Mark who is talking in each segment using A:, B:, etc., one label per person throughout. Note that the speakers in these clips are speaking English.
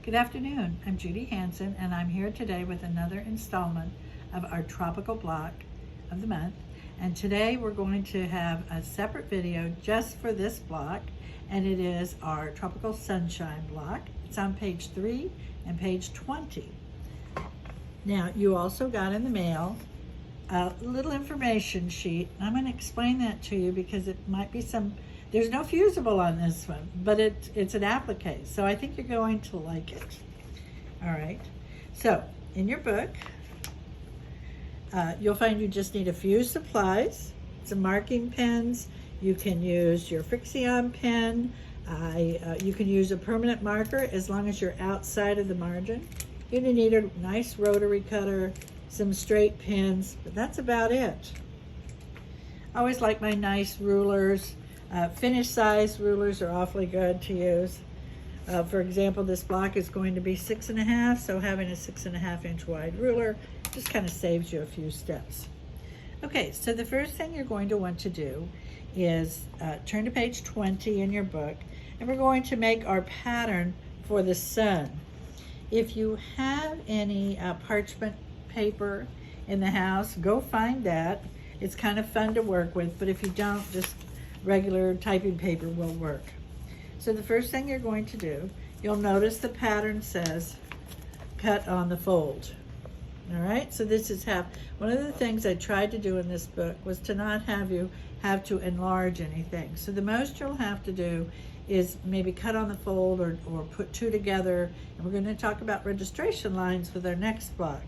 A: Good afternoon. I'm Judy Hanson, and I'm here today with another installment of our tropical block of the month. And today we're going to have a separate video just for this block, and it is our tropical sunshine block. It's on page 3 and page 20. Now, you also got in the mail a little information sheet. I'm going to explain that to you because it might be there's no fusible on this one, but it's an applique, so I think you're going to like it. All right, so in your book, you'll find you just need a few supplies, some marking pens. You can use your Frixion pen. You can use a permanent marker as long as you're outside of the margin. You're gonna need a nice rotary cutter, some straight pins, but that's about it. I always like my nice rulers. Finished size rulers are awfully good to use. For example, this block is going to be 6.5, so having a 6.5 inch wide ruler just kind of saves you a few steps. Okay, so the first thing you're going to want to do is turn to page 20 in your book, and we're going to make our pattern for the sun. If you have any parchment paper in the house, go find that. It's kind of fun to work with, but if you don't, just regular typing paper will work. So the first thing you're going to do, you'll notice the pattern says cut on the fold. All right, so this is one of the things I tried to do in this book was to not have you have to enlarge anything. So the most you'll have to do is maybe cut on the fold or put two together, and we're going to talk about registration lines with our next block.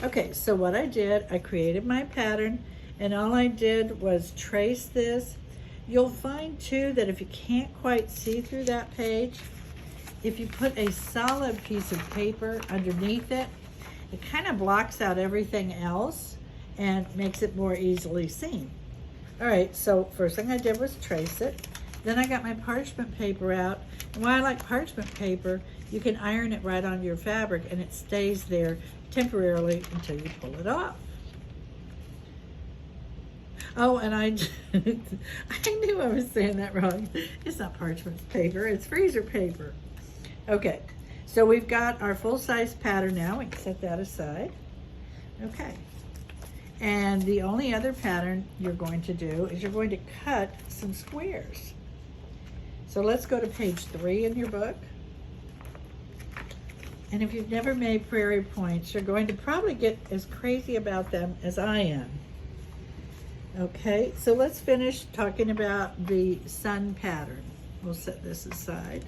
A: Okay, so what I did, I created my pattern, and all I did was trace this. You'll find too that if you can't quite see through that page, if you put a solid piece of paper underneath it, it kind of blocks out everything else and makes it more easily seen. All right, so first thing I did was trace it. Then I got my parchment paper out. And why I like parchment paper, you can iron it right onto your fabric and it stays there temporarily until you pull it off. Oh, and I knew I was saying that wrong. It's not parchment paper, it's freezer paper. Okay, so we've got our full-size pattern now. We can set that aside. Okay, and the only other pattern you're going to do is you're going to cut some squares. So let's go to page 3 in your book. And if you've never made Prairie Points, you're going to probably get as crazy about them as I am. Okay, so let's finish talking about the sun pattern. We'll set this aside.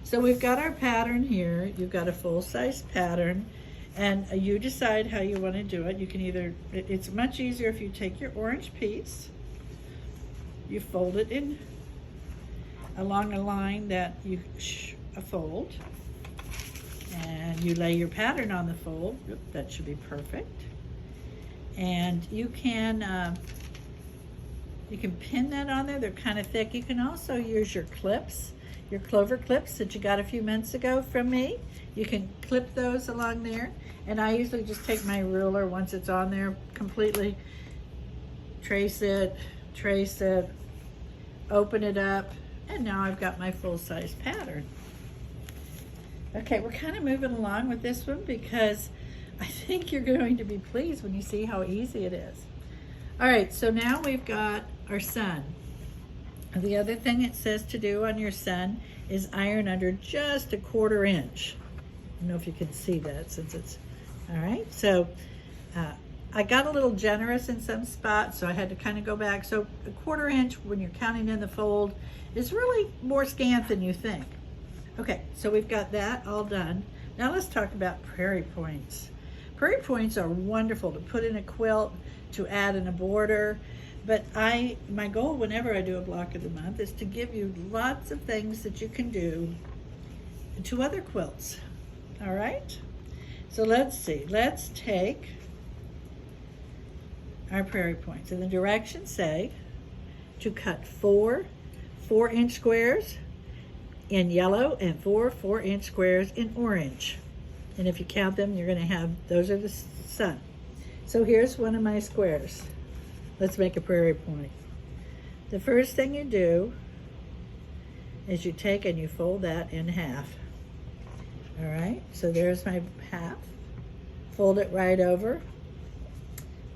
A: So we've got our pattern here. You've got a full-size pattern, and you decide how you want to do it. You can it's much easier if you take your orange piece, you fold it in along a line that you fold, and you lay your pattern on the fold. Oop, that should be perfect. And you can pin that on there. They're kind of thick. You can also use your clips, your clover clips that you got a few minutes ago from me. You can clip those along there. And I usually just take my ruler once it's on there completely, trace it, open it up, and now I've got my full-size pattern. Okay, we're kind of moving along with this one because I think you're going to be pleased when you see how easy it is. All right, so now we've got our sun. The other thing it says to do on your sun is iron under just 1/4 inch. I don't know if you can see that since it's, all right. So I got a little generous in some spots, so I had to kind of go back. So 1/4 inch when you're counting in the fold is really more scant than you think. Okay, so we've got that all done. Now let's talk about Prairie Points. Prairie Points are wonderful to put in a quilt, to add in a border, but my goal whenever I do a block of the month is to give you lots of things that you can do to other quilts, all right? So let's see, let's take our Prairie Points, and the directions say to cut 4 4-inch squares in yellow and 4 4-inch squares in orange. And if you count them, you're gonna have, those are the sun. So here's one of my squares. Let's make a prairie point. The first thing you do is you take and you fold that in half. All right, so there's my half. Fold it right over,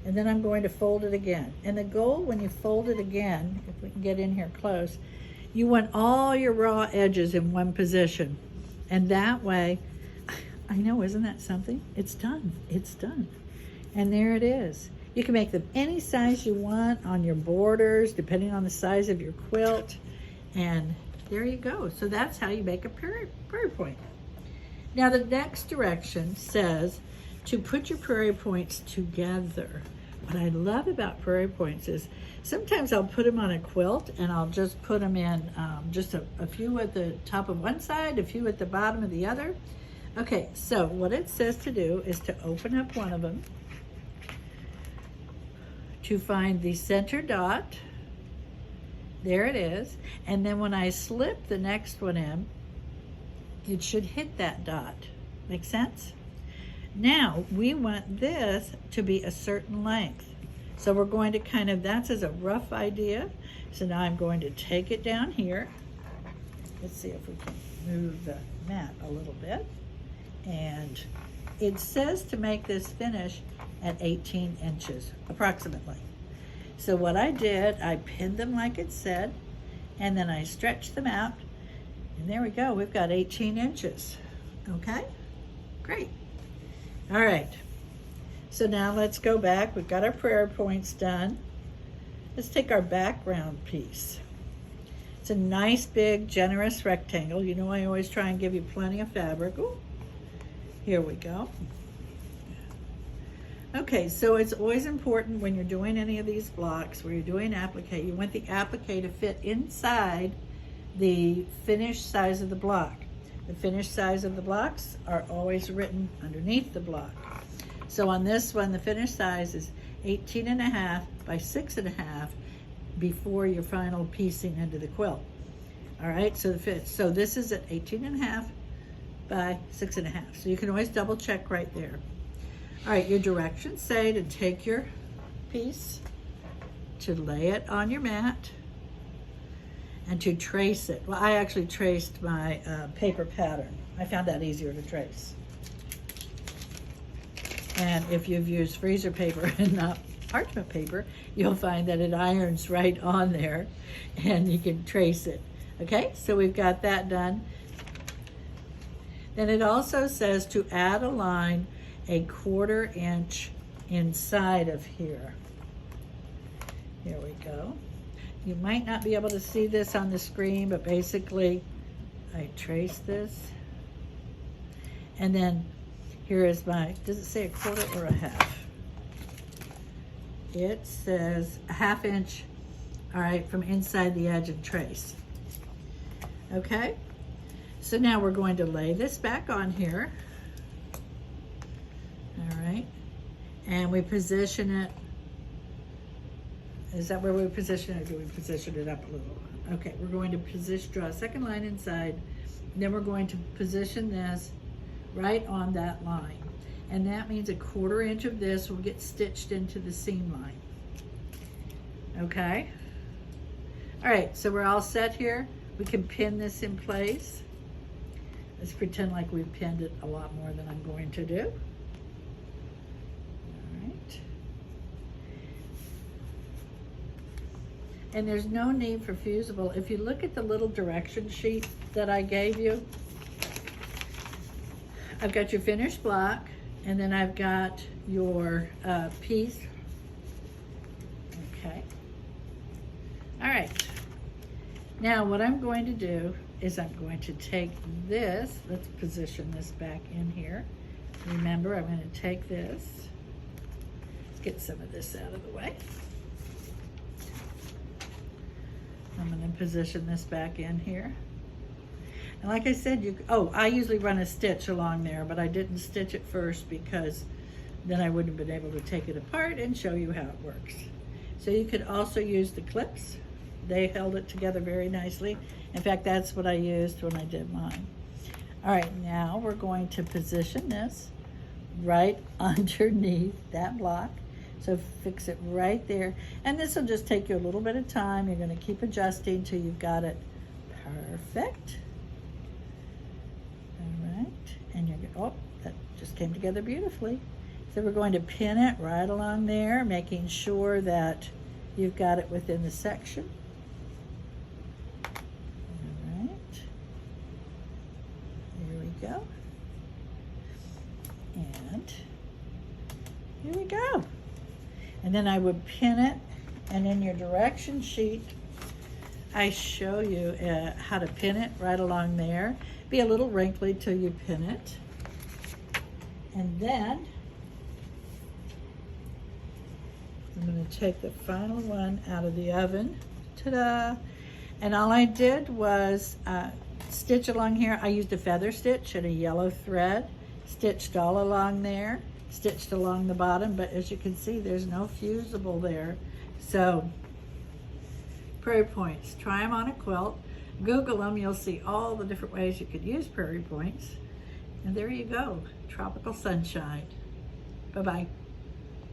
A: and then I'm going to fold it again. And the goal when you fold it again, if we can get in here close, you want all your raw edges in one position. And that way, I know, isn't that something? It's done, it's done. And there it is. You can make them any size you want on your borders, depending on the size of your quilt. And there you go. So that's how you make a prairie point. Now the next direction says to put your prairie points together. What I love about prairie points is sometimes I'll put them on a quilt and I'll just put them in just a few at the top of one side, a few at the bottom of the other. Okay, so what it says to do is to open up one of them, to find the center dot. There it is. And then when I slip the next one in, it should hit that dot. Make sense? Now, we want this to be a certain length. So we're going to kind of, that's as a rough idea. So now I'm going to take it down here. Let's see if we can move the mat a little bit. And it says to make this finish at 18 inches, approximately. So what I did, I pinned them like it said, and then I stretched them out, and there we go, we've got 18 inches, okay? Great. All right, so now let's go back. We've got our prairie points done. Let's take our background piece. It's a nice, big, generous rectangle. You know I always try and give you plenty of fabric. Ooh, here we go. Okay, so it's always important when you're doing any of these blocks, where you're doing applique, you want the applique to fit inside the finished size of the block. The finished size of the blocks are always written underneath the block. So on this one, the finished size is 18.5 by 6.5 before your final piecing into the quilt. All right, so so this is at 18.5 by 6.5. So you can always double check right there. All right, your directions say to take your piece, to lay it on your mat, and to trace it. Well, I actually traced my paper pattern. I found that easier to trace. And if you've used freezer paper and not parchment paper, you'll find that it irons right on there and you can trace it. Okay, so we've got that done. Then it also says to add a line 1/4 inch inside of here. Here we go. You might not be able to see this on the screen, but basically I trace this. And then here is my, does it say 1/4 or 1/2? It says 1/2 inch, all right, from inside the edge and trace. Okay, so now we're going to lay this back on here. All right, and we position it. Is that where we position it? Do we position it up a little? Okay, we're going to draw a second line inside, and then we're going to position this right on that line. And that means 1/4 inch of this will get stitched into the seam line. Okay? All right, so we're all set here. We can pin this in place. Let's pretend like we've pinned it a lot more than I'm going to do. And there's no need for fusible. If you look at the little direction sheet that I gave you, I've got your finished block, and then I've got your piece. Okay. All right. Now what I'm going to do is I'm going to take this, let's position this back in here. Remember, I'm going to take this, let's get some of this out of the way. I'm going to position this back in here. And like I said, I usually run a stitch along there, but I didn't stitch it first because then I wouldn't have been able to take it apart and show you how it works. So you could also use the clips. They held it together very nicely. In fact, that's what I used when I did mine. All right, now we're going to position this right underneath that block. So fix it right there. And this will just take you a little bit of time. You're gonna keep adjusting until you've got it perfect. All right, and Oh, that just came together beautifully. So we're going to pin it right along there, making sure that you've got it within the section. All right. Here we go. And here we go. And then I would pin it, and in your direction sheet, I show you how to pin it right along there. Be a little wrinkly till you pin it. And then I'm going to take the final one out of the oven. Ta-da! And all I did was stitch along here. I used a feather stitch and a yellow thread, stitched all along there, stitched along the bottom, but as you can see, there's no fusible there. So, Prairie Points, try them on a quilt. Google them, you'll see all the different ways you could use Prairie Points. And there you go, tropical sunshine. Bye-bye.